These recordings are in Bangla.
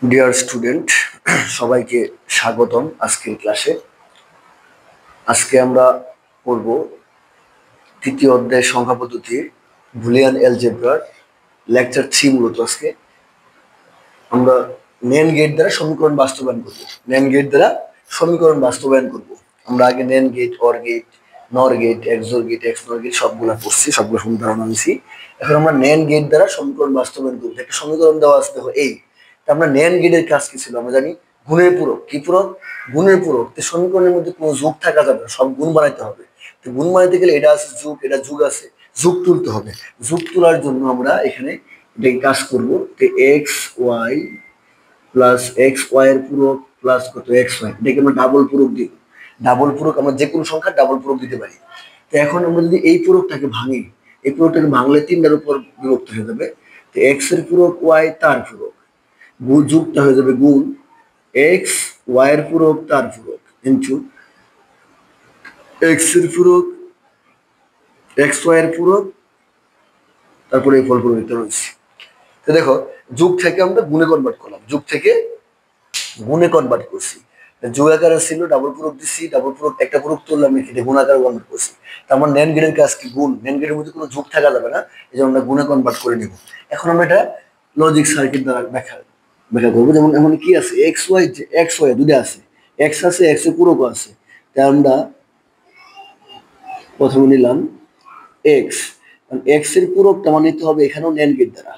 ডিয়ার স্টুডেন্ট, সবাইকে স্বাগতম আজকের ক্লাসে। আজকে আমরা পড়ব তৃতীয় অধ্যায় সংখ্যা পদ্ধতির বুলিয়ান অ্যালজেব্রার লেকচার 3। মূলত আজকে আমরা NAND গেট দ্বারা সমীকরণ বাস্তবায়ন করব। NAND গেট দ্বারা সমীকরণ বাস্তবায়ন করব। আমরা আগে NAND gate, OR gate, NOR gate, XOR gate, XNOR gate সবগুলা পড়ছি, সবগুলো ধারণা নিয়েছি। এখন আমরা NAND গেট দ্বারা সমীকরণ বাস্তবায়ন করব। একটা সমীকরণ দেওয়া আছে, দেখো এই। আমরা NAND গেটের কাজ কি ছিল আমরা জানি, গুণের পূরক। কি পূরক? গুণের পূরক। তো সমীকরণের মধ্যে কোনো যোগ থাকা যাবে না, সব গুণ বানাইতে হবে। তো গুণ বানাইতে গেলে এটা আছে যোগ, এটা যোগ আছে, যোগ তুলতে হবে। যোগ তোলার জন্য আমরা এখানে এটাকে কাজ করবো। তো X Y plus X Y এর পূরক প্লাস কত এক্স ওয়াই, এটাকে আমরা ডাবল পূরক দিব। ডাবল পূরক আমরা যে কোনো সংখ্যা ডাবল পূরক দিতে পারি। তো এখন আমরা যদি এই পূরকটাকে ভাঙি, এই পূরকটাকে ভাঙলে তিনটার উপর বিভক্ত হয়ে যাবে। তো এক্স এর পূরক ওয়াই তার পূরক, যুগটা হয়ে যাবে গুণ এক্স ওয়াই এর পূরক তার পূরক ইনটু এক্স এর পূরক এক্স ওয়াই এর পূরক, তারপরে এই ফল পূরকটা রয়েছে। তো দেখো, যুগ থেকে আমরা গুণে কনভার্ট করলাম, যুগ থেকে গুণে কনভার্ট করছি। যোগ আকারে ছিল, ডাবল পূরক দিচ্ছি, ডাবল পূরক একটা পূরক তুললাম, এখানে গুণ আকারে কনভার্ট করছি। তার মানে NAND গেটের কাজ কি? গুণ। NAND গেটের মধ্যে কোনো যোগ থাকা যাবে না, এই জন্য আমরা গুণে কনভার্ট করে নিব। এখন আমরা এটা লজিক সার্কিট দ্বারা ব্যাখ্যা করবো। যেমন এখন কি আছে, এক্স ওয়াই দুটো আছে, এক্স আছে, এক্স এর পূরকও আছে। তাই আমরা প্রথমে নিলাম এক্স, এক্স এর পূরকটা মানে নিতে হবে এখানেও NAND গেট দ্বারা।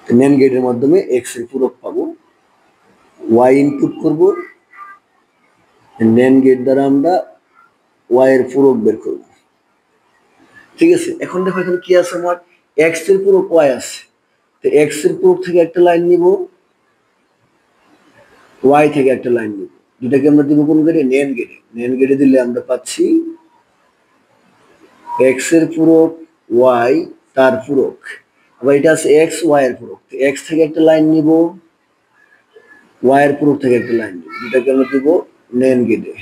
NAND গেটের মাধ্যমে এক্স এর পূরক পাবো, ওয়াই ইনপুট করব, NAND গেট দ্বারা আমরা ওয়াই এর পূরক বের করব। ঠিক আছে, এখন দেখো এখানে কি আছে, আমার এক্স এর পূরক ওয়াই আছে। তো এক্স এর পূরক থেকে একটা লাইন নিব, ওয়াই থেকে একটা লাইন নিব, দুটাকে আমরা দিব কোন গেটে? NAND গেটে। NAND গেটে দিলে আমরা পাচ্ছি এক্স এর পূরক ওয়াই তার পূরক। আবার এটা আছে এক্স ওয়াই এর পূরক। এক্স থেকে একটা লাইন নিব, ওয়াই এর পূরক থেকে একটা লাইন নিব, দুটাকে আমরা দিব NAND গেটে।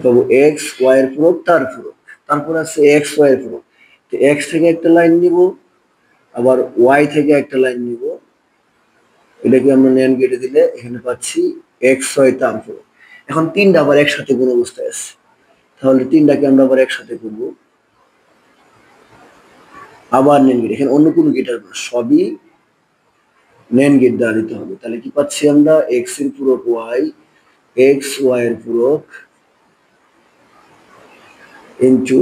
পাবো এক্স ওয়াই এর পূরক তার পূরক, তারপর আছে এক্স ওয়াই এর পূরক। তো এক্স থেকে একটা লাইন নিব, আবার ওয়াই থেকে একটা লাইন নিব, এটাকে আমরা NAND গেটে দিলে এখানে পাচ্ছি এক্স ওয়াই তার পূরক। এখন তিনটা আবার একসাথে কোন অবস্থায় আছে, তাহলে তিনটাকে আমরা আবার একসাথে করব, আবার NAND গেট। এখানে অন্য কোনো গেট আসবে না, সবই NAND গেট দ্বারা দিতে হবে। তাহলে কি পাচ্ছি আমরা? এক্স এর পূরক ওয়াই, এক্স ওয়াই এর পূরক ইনটু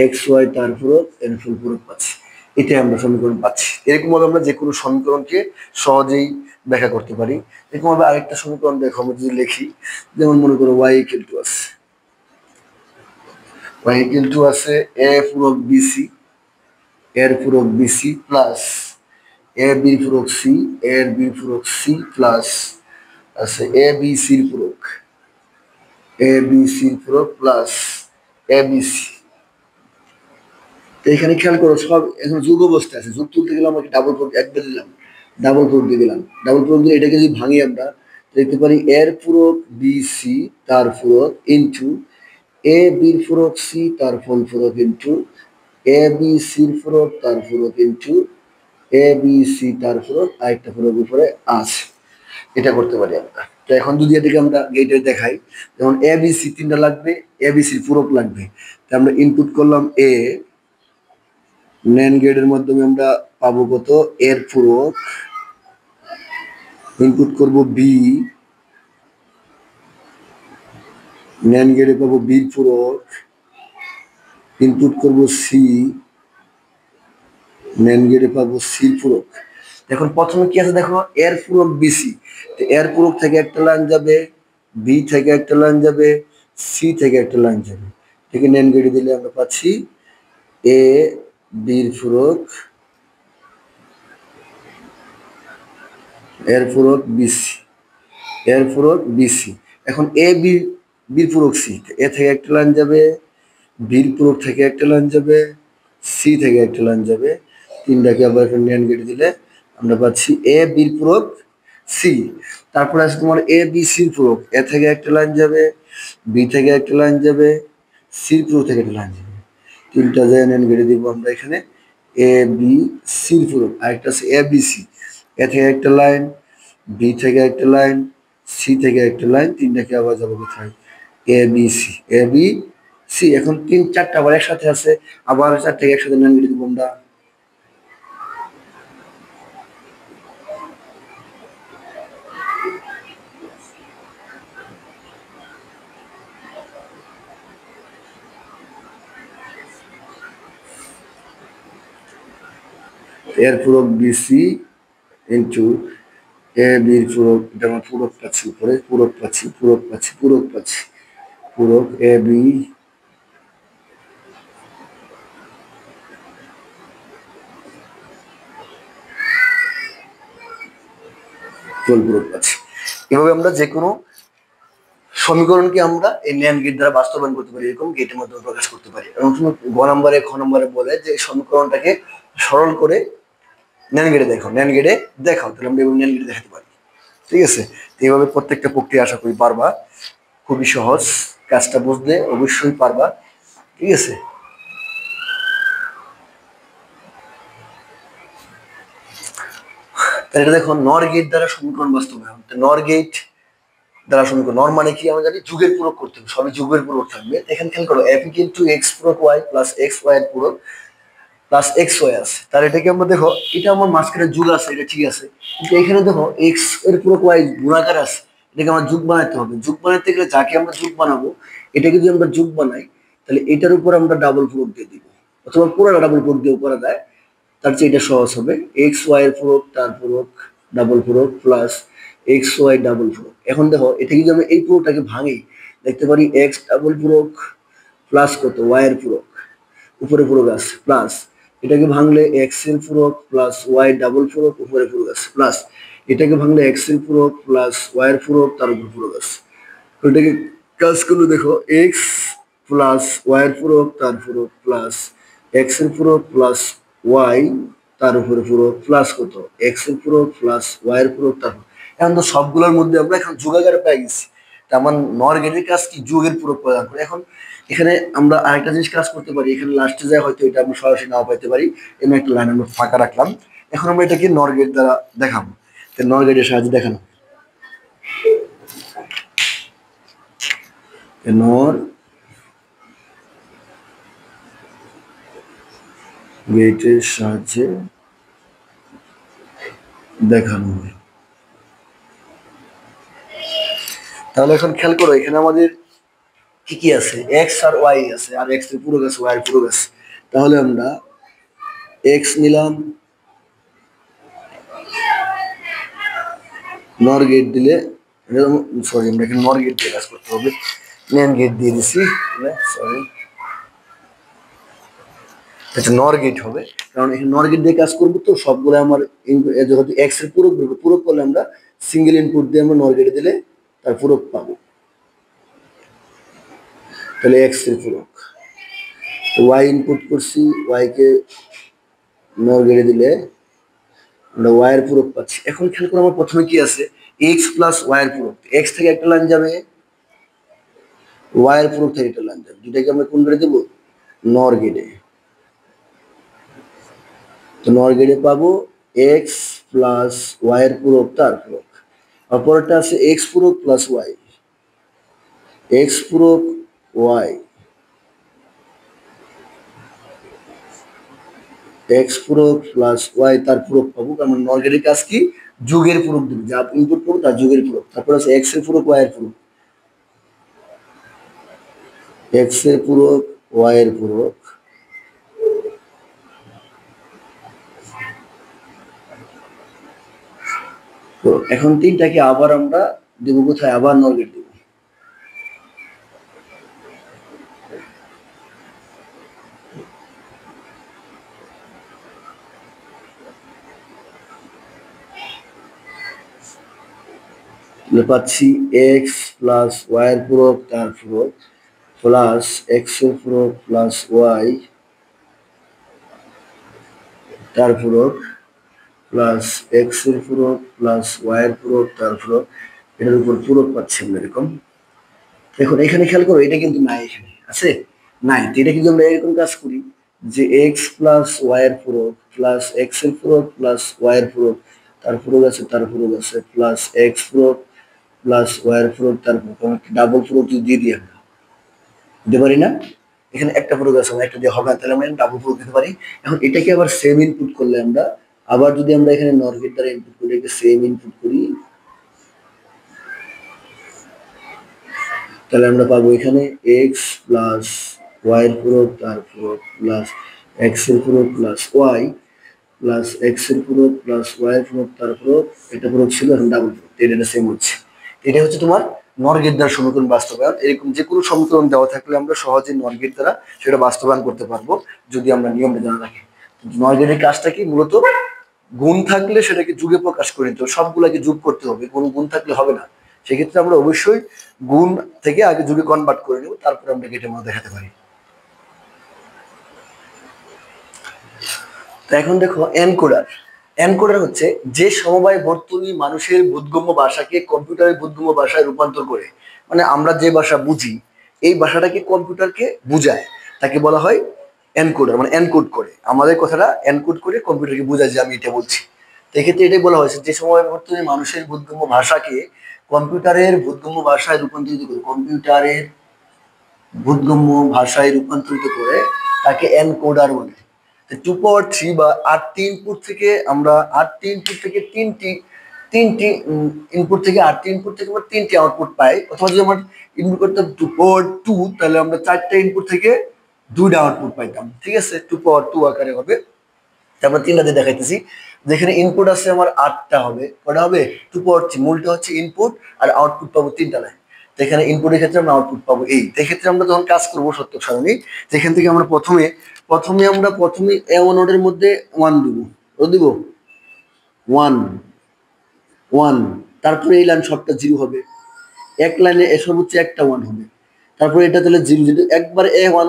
এক্স ওয়াই তার পূরক এর ফুল পূরক পাচ্ছি। এটাই আমরা সমীকরণ পাচ্ছি। এরকম ভাবে আমরা যে কোনো সমীকরণকে সহজেই ব্যাখ্যা করতে পারি। এরকম ভাবে আরেকটা সমীকরণ দেখো, আমরা যদি লিখি, যেমন মনে করো ওয়াই ইকুয়াল টু আছে, ওয়াই ইকুয়াল টু আছে এ পূরক বিসি, এর পূরক বিসি প্লাস এ বি পূরক সি, এর বি পূরক সি প্লাস আছে এ বি সির পূরক, এ বি সির পূরক প্লাস এ বি সি। এখানে খেয়াল করো, সব এখন যোগ অবস্থায় আছে। যোগ তুলতে গেলে আমরা ডাবল পূরক একবার দিলাম, ডাবল পূরক দিয়ে দিলাম। ডাবল পূরক দিয়ে এটাকে যদি ভাঙি আমরা দেখতে পারি এর পূরক বি সি তার পূরক ইনটু এ বির পূরক সি তার ফল পূরক ইনটু এ বি সির পূরক তার পূরক ইনটু এ বি সি তার পূরক আরেকটা পূরক উপরে আছে। এটা করতে পারি আমরা। তো এখন যদি এটাকে আমরা গেটে দেখাই, যেমন এ বি সি তিনটা লাগবে, এ বি সির পূরক লাগবে। তো আমরা ইনপুট করলাম এ, NAND গেটের মাধ্যমে আমরা পাবো কত? এর পূরক, ইনপুট করব বি, NAND গেটে পাবো বির পূরক, ইনপুট করব সি, NAND গেটে পাবো সির পূরক। এখন প্রথমে কি আছে দেখো, এর পূরক বিসি। তো এর পূরক থেকে একটা লাইন যাবে, বি থেকে একটা লাইন যাবে, সি থেকে একটা লাইন যাবে, ঠিক NAND গেটে দিলে আমরা পাচ্ছি এ বির পূরক, এর পূরক বিসি, এর পূরক বিসি। এখন এ বি বির পূরক সি, এ থেকে একটা লাইন যাবে, বির পূরক থেকে একটা লাইন যাবে, সি থেকে একটা লাইন যাবে, তিনটাকে আবার NAND গেটে দিলে আমরা পাচ্ছি এ বির পূরক সি। তারপরে আছে তোমার এ বি সির পূরক, এ থেকে একটা লাইন যাবে, বি থেকে একটা লাইন যাবে, সির পূরক থেকে একটা লাইন যাবে, তিনটা জায়গায় NAND গেটে দিব আমরা এখানে। এ বি সির পূরক, আরেকটা আছে এ বি সি, এ থেকে একটা লাইন, বি থেকে একটা লাইন, সি থেকে একটা লাইন, তিনটাকে আবার যাবো কোথায়, A B C, A B C. এখন তিন চারটা আবার একসাথে আছে, আবার চারটাকে একসাথে লাইন কেটে দিব আমরা। এর পূরক বিসি ইন্টু এ বির পূরক, এটা আমরা পূরক পাচ্ছি, উপরে পূরক পাচ্ছি, পূরক পাচ্ছি, পূরক পাচ্ছি, পূরক এ বি পূরক পাচ্ছি। এভাবে আমরা যে কোনো সমীকরণকে আমরা এই ন্যান্ড গেট দ্বারা বাস্তবায়ন করতে পারি, এরকম গেটের মাধ্যমে প্রকাশ করতে পারি। এবং গ নম্বরে খ নম্বরে বলে যে সমীকরণটাকে সরল করে ন্যান্ড গেটে দেখো, ন্যান্ড গেটে দেখাও, তাহলে আমরা এভাবে ন্যান্ড গেটে দেখাতে পারি। ঠিক আছে, এইভাবে প্রত্যেকটা প্রক্রিয়া আশা করি পারবা, খুবই সহজ, কাজটা বুঝলে অবশ্যই পারবা। ঠিক আছে, তাহলে এটা দেখো নর গেট দ্বারা সমীকরণ বাস্তবায়ন। নর গেট দ্বারা সমীকরণ, নর মানে কি আমরা জানি যুগের পূরক করতে হবে, সবই যুগের পূরক থাকবে। এখানে খেয়াল করো এফ ইকুয়াল টু এক্স পূরক ওয়াই প্লাস এক্স ওয়াই এর পূরক প্লাস এক্স ওয়াই আছে, তাহলে এটাকে আমরা দেখো, এটা আমার মাঝখানে যুগ আছে, এটা ঠিক আছে, কিন্তু এখানে দেখো এক্স এর পূরক ওয়াই গুণাকার আছে, এটাকে আমার যুগ বানাতে হবে। যুগ বানাতে গেলে যাকে আমরা যুগ বানাবো, এটাকে যদি আমরা যুগ বানাই, তাহলে এটার উপর আমরা ডাবল পূরক দিয়ে দিব, অথবা পুরো ডাবল পূরক দিয়েও করা যায়, তার চেয়ে এটা সহজ হবে। এক্স ওয়াই এর পূরক, তার পূরক, ডাবল পূরক প্লাস এক্স ওয়াই ডাবল পূরক। এখন দেখো এটা যদি আমরা এই পূরকটাকে ভাঙি, দেখতে পারি এক্স ডাবল পূরক প্লাস কত ওয়াই এর পূরক, উপরে পূরক আছে, প্লাস এটাকে ভাঙলে এক্স এর পূরক প্লাস ওয়াই ডাবল পূরক, উপরে পূরক আছে, প্লাস এটাকে ভাঙলে এক্স এর পূরক প্লাস ওয়াই এর পূরক, তার উপর পূরক আছে। ওইটাকে কাজ করলে দেখো এক্স প্লাস ওয়াই এর পূরক, তার পূরক প্লাস এক্স এর পূরক প্লাস ওয়াই, তার উপরে পূরক প্লাস কত এক্স এর পূরক প্লাস ওয়াই এর পূরক, তার এখন তো সবগুলোর মধ্যে আমরা এখন যোগাকারে পেয়ে গেছি। তা আমার নর গেটের কাজ কি, যোগের পূরক প্রদান করে। এখন এখানে আমরা আরেকটা জিনিস কাজ করতে পারি, এখানে লাস্টে যায় হয়তো এটা আমরা সরাসরি নাও পাইতে পারি, এমন একটা লাইন আমরা ফাঁকা রাখলাম। এখন আমরা এটাকে নর গেট দ্বারা দেখাবো, নর গেটের সাহায্যে দেখানো, নর গেটের সাহায্যে দেখানো হয়। তাহলে এখন খেয়াল করো এখানে আমাদের কি কি আছে, এক্স আর ওয়াই আছে, আর এক্স এর পূরক আছে, ওয়াই এর পূরক আছে। তাহলে আমরা এক্স নিলাম, নর গেট দিলে, সরি আমরা এখানে নর গেট দিয়ে কাজ করতে হবে, ন্যান্ড গেট দিয়ে দিছি, সরি এটা নর গেট হবে, কারণ এখানে নর গেট দিয়ে কাজ করবো তো সবগুলো আমার যেহেতু এক্স এর পূরক বলবো, পূরক করলে আমরা সিঙ্গেল ইনপুট দিয়ে আমরা নর গেটে দিলে তার পূরক পাবো, তাহলে এক্স এর পূরক, ওয়াই ইনপুট করছি, ওয়াই কে নর গেটে দিলে আমরা ওয়াই এর পূরক পাচ্ছি। এখন খেয়াল করো আমার প্রথমে কি আছে, এক্স প্লাস ওয়াই এর পূরক, এক্স থেকে একটা লাইন যাবে, ওয়াই এর পূরক থেকে একটা লাইন যাবে, দুটাকে আমরা কোন গেটে দেবো, নর গেটে। তো নর গেটে পাবো এক্স প্লাস ওয়াই এর পূরক, তার পূরক, আর পরেরটা আছে এক্স পূরক প্লাস ওয়াই, এক্স পূরক ওয়াই, এক্স পূরক প্লাস ওয়াই, তার পূরক পাবো। কারণ নর গেটের কাজ কি, যুগের পূরক দিবে, যা ইনপুট করবো তার যুগের পূরক। তারপর আছে এক্স এর পূরক, ওয়াই এর পূরক, এক্স এর পূরক ওয়াই এর পূরক, তো এখন তিনটাকে আবার আমরা দেবো কোথায়, আবার নর গেট দেবো। পাচ্ছি এক্স প্লাস ওয়াই এর পূরক, তার পূরক প্লাস এক্স এর পূরক প্লাস ওয়াই, তার পূরক প্লাস এক্স এর পূরক প্লাস ওয়াই এর পূরক, তার পূরক, এটার উপর পূরক পাচ্ছি আমরা এরকম। দেখুন এখানে খেয়াল করো এটা কিন্তু নাই, এখানে আছে নাই, তো এটা কিন্তু আমরা এরকম কাজ করি, যে এক্স প্লাস ওয়াই এর পূরক প্লাস এক্স এর পূরক প্লাস ওয়াই এর পূরক তার পূরক আছে প্লাস এক্স পূরক প্লাস ওয়াই এর পূরক তার পূরক ডাবল পূরক যদি দিয়ে দিই আমরা দিতে পারি না? এখানে একটা পূরক আছে একটা দিয়ে হবে না, তাহলে আমরা ডাবল পূরক দিতে পারি। এখন এটাকে আবার সেম ইনপুট করলে আমরা আবার যদি আমরা এখানে নর গেট দ্বারা ইনপুট করি, সেম ইনপুট করি, তাহলে আমরা পাবো এখানে এক্স প্লাস ওয়াই এর পূরক তার পূরক প্লাস এক্স এর পূরক প্লাস ওয়াই প্লাস এক্স এর পূরক প্লাস ওয়াই এর পূরক তার পূরক, এটা পূরক ছিল এখন ডাবল পূরক, এটা সেম হচ্ছে। এটা হচ্ছে তোমার নর গেট দ্বারা সমীকরণ বাস্তবায়ন। এরকম যে কোনো সমীকরণ দেওয়া থাকলে আমরা সহজে নর গেট দ্বারা সেটা বাস্তবায়ন করতে পারবো যদি আমরা নিয়মটা জানা রাখি। নর গেটের কাজটা কি, মূলত গুণ থাকলে সেটাকে যুগে প্রকাশ করে নিতে হবে, সবগুলাকে যোগ করতে হবে, কোনো গুণ থাকলে হবে না। সেক্ষেত্রে আমরা অবশ্যই গুণ থেকে আগে যুগে কনভার্ট করে নেব, তারপরে আমরা গেটের মধ্যে দেখাতে পারি। তো এখন দেখো এনকোডার। এনকোডার হচ্ছে যে সমবায় বর্তনী মানুষের বোধগম্য ভাষাকে কম্পিউটারের বোধগম্য ভাষায় রূপান্তর করে, মানে আমরা যে ভাষা বুঝি এই ভাষাটাকে কম্পিউটারকে বুঝায়, তাকে বলা হয় এনকোডার, মানে এনকোড করে আমাদের কথাটা এনকোড করে কম্পিউটারকে বোঝায় যে আমি এটা বলছি। তো এক্ষেত্রে এটাই বলা হয়েছে যে সমবায় বর্তনী মানুষের বোধগম্য ভাষাকে কম্পিউটারের বোধগম্য ভাষায় রূপান্তরিত করে, কম্পিউটারের বোধগম্য ভাষায় রূপান্তরিত করে তাকে এনকোডার বলে। 2 পাওয়ার 3 বা 8টি ইনপুট থেকে আমরা 8টি ইনপুট থেকে তিনটি ইনপুট থেকে 8টি ইনপুট থেকে আমরা 3টি আউটপুট পাই, অথবা যদি আমরা ইনপুট করতাম 2 পাওয়ার 2 তাহলে আমরা 4টা ইনপুট থেকে 2টা আউটপুট পাইতাম। ঠিক আছে, 2 পাওয়ার 2 আকারে হবে। তারপর 3টা দিয়ে দেখাইতেছি, যেখানে ইনপুট আছে আমার 8টা হবে, কটা হবে 2 পাওয়ার 3, মূলটা হচ্ছে ইনপুট আর আউটপুট পাবো 3টা লাইন। এখানে ইনপুটের ক্ষেত্রে আমরা আউটপুট পাবো এই। এক্ষেত্রে আমরা যখন কাজ করবো সত্য সারণী, যেখান থেকে আমরা প্রথমে A1 নোডের মধ্যে 1 দিব 1 1, তারপরে এই লাইন সবটা 0 হবে, এক লাইনে সর্বোচ্চ একটা 1 হবে, তারপরে এটা তাহলে 0 একবার A1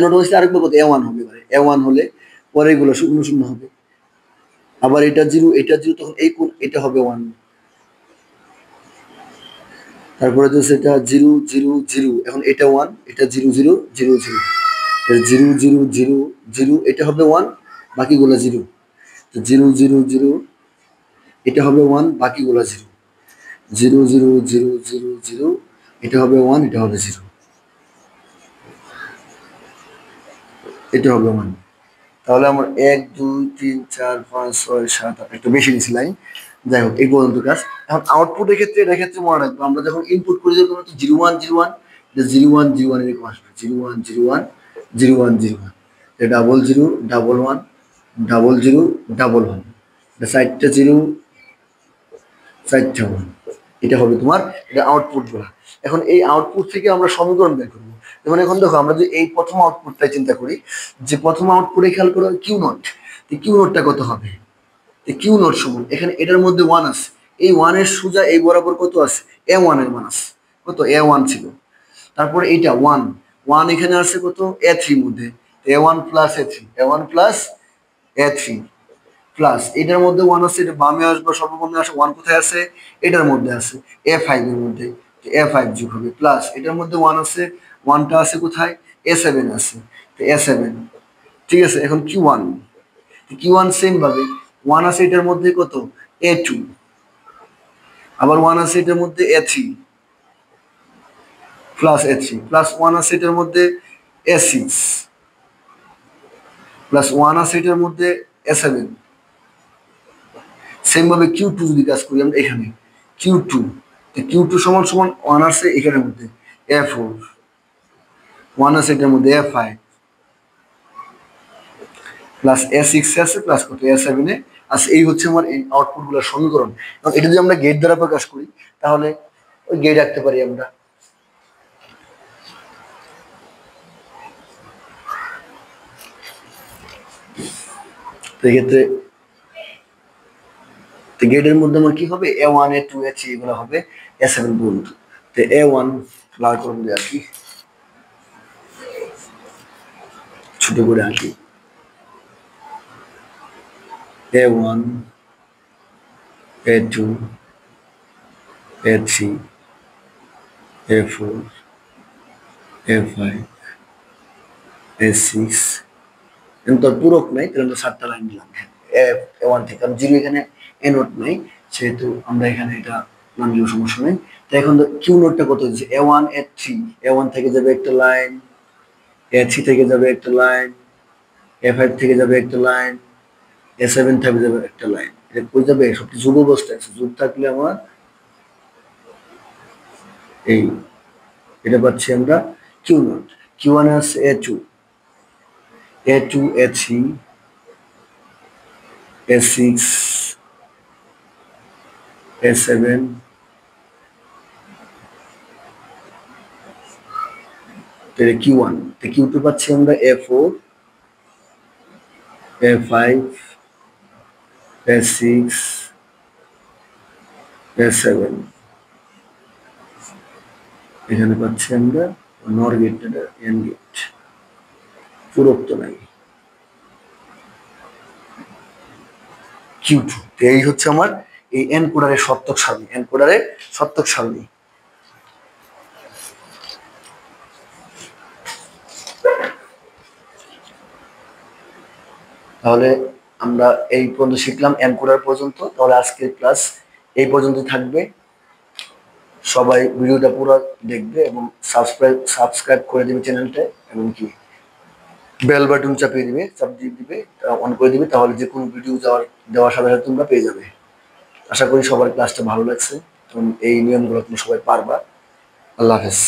নোড হয়েছে, আরেকবার কত A1 হবে, এবারে A1 হলে পরে এগুলো শূন্য শূন্য হবে, আবার এটা 0 তখন এই কোণ এটা হবে 1, তারপরে তো সেটা 0 0 0, এখন এটা 1, এটা 0 0 0 0, 0 0 0 0, এটা হবে 1, বাকিগুলো 0, তো 0 0 0, এটা হবে 1, বাকিগুলো 0, 0 0 0 0 0, এটা হবে 1, এটা হবে 0, এটা হবে 1। তাহলে আমার 1 2 3 4 5 6 7 8, একটু বেশি নিছি লাইন, যাই হোক এই পর্যন্ত কাজ। এখন আউটপুটের ক্ষেত্রে এটা ক্ষেত্রে মনে রাখবো, আমরা যখন ইনপুট করি যখন 0 1 0 1, 0 1 0 1 এরকম আসবে, 0 1 0 1 0 1 0 1, ডাবল 0 ডাবল 1 ডাবল 0 ডাবল 1, এটা 4টা 0 4টা 1, এটা হবে তোমার এটা আউটপুট গুলা। এখন এই আউটপুট থেকে আমরা সমীকরণ বের করবো। যেমন এখন দেখো আমরা যদি এই প্রথম আউটপুটটাই চিন্তা করি, যে প্রথম আউটপুটে খেয়াল করো কিউ নট, কিউ নটটা কত হবে, কিউ নট সমান এখানে এটার মধ্যে 1 আছে, এই 1 এর সোজা এই বরাবর কত আছে A1 এর মান আছে, কত A1 ছিল, তারপরে এইটা 1 1 এখানে আছে কত A3 মধ্যে, A1 প্লাস A3 প্লাস এটার মধ্যে 1 আছে, এটা বামে আসবে সর্ববামে আসে, 1 কোথায় আছে এটার মধ্যে আছে A5 এর মধ্যে, A5 যোগ হবে, প্লাস এটার মধ্যে 1 আছে, 1টা আছে কোথায় A7 আছে, তো A7, ঠিক আছে। এখন Q1 সেম ভাবে 1 আছে এটার মধ্যে কত A2, আবার 1 আছে এটার মধ্যে A3 প্লাস 1 আছে এটার মধ্যে A6 প্লাস 1 আছে এটার মধ্যে A7। সেম ভাবে Q2 যদি কাজ করি আমরা এখানে Q2 সমান সমান 1 আছে এখানের মধ্যে A4, 1 আছে এটার মধ্যে A5 প্লাস A6 আছে প্লাস কত A7 এ আছে। এই হচ্ছে আমার এই আউটপুট গুলোর সমীকরণ। এবং এটা যদি আমরা গেট দ্বারা প্রকাশ করি তাহলে ওই গেট রাখতে পারি আমরা। এক্ষেত্রে গেটের মধ্যে আমার কি হবে A1 A2 A3 এগুলো হবে A7 বন্ধু। তো A1 লাল করুন দিয়ে আঁকি, ছোট করে আঁকি, A1 A2 A3 A4 A5 A6 কিন্তু পূরক নাই, তাহলে আমরা 7টা লাইন দিলাম A1 থেকে, কারণ জিরো এখানে এ নোট নাই, সেহেতু আমরা এখানে এটা নাম দিলেও সমস্যা নেই। তো এখন কিউ নোটটা কত হচ্ছে, A1 A3, A1 থেকে যাবে একটা লাইন, A3 থেকে যাবে একটা লাইন, A5 থেকে যাবে একটা লাইন, A7 থেকে যাবে একটা লাইন। এটা কই যাবে, সবটি যোগ অবস্থায় আছে, যোগ থাকলে আমার এই এটা পাচ্ছি আমরা কিউ নোট। কিউ1 আছে A2, A2 A3 A6 A7, কিউ1। কিউ2 পাচ্ছি আমরা A4 A5 A6 A7, এখানে পাচ্ছি আমরা নর গেট, এন গেট, পূরক তো নাই। কিউ2, এই হচ্ছে আমার এই এনকোডারের সত্যক সারণী, এনকোডারের সত্যক সারণী। তাহলে আমরা এই পর্যন্ত শিখলাম এনকোডার পর্যন্ত। তাহলে আজকের ক্লাস এই পর্যন্ত থাকবে। সবাই ভিডিওটা পুরো দেখবে এবং সাবস্ক্রাইব করে দিবে চ্যানেলটা, এবং কি বেল বাটন চাপিয়ে দিবে, চাপ দিয়ে দিবে, অন করে দিবে, তাহলে যে কোনো ভিডিও দেওয়ার সাথে সাথে তোমরা পেয়ে যাবে। আশা করি সবার ক্লাসটা ভালো লাগছে এবং এই নিয়মগুলো তুমি সবাই পারবা। আল্লাহ হাফেজ।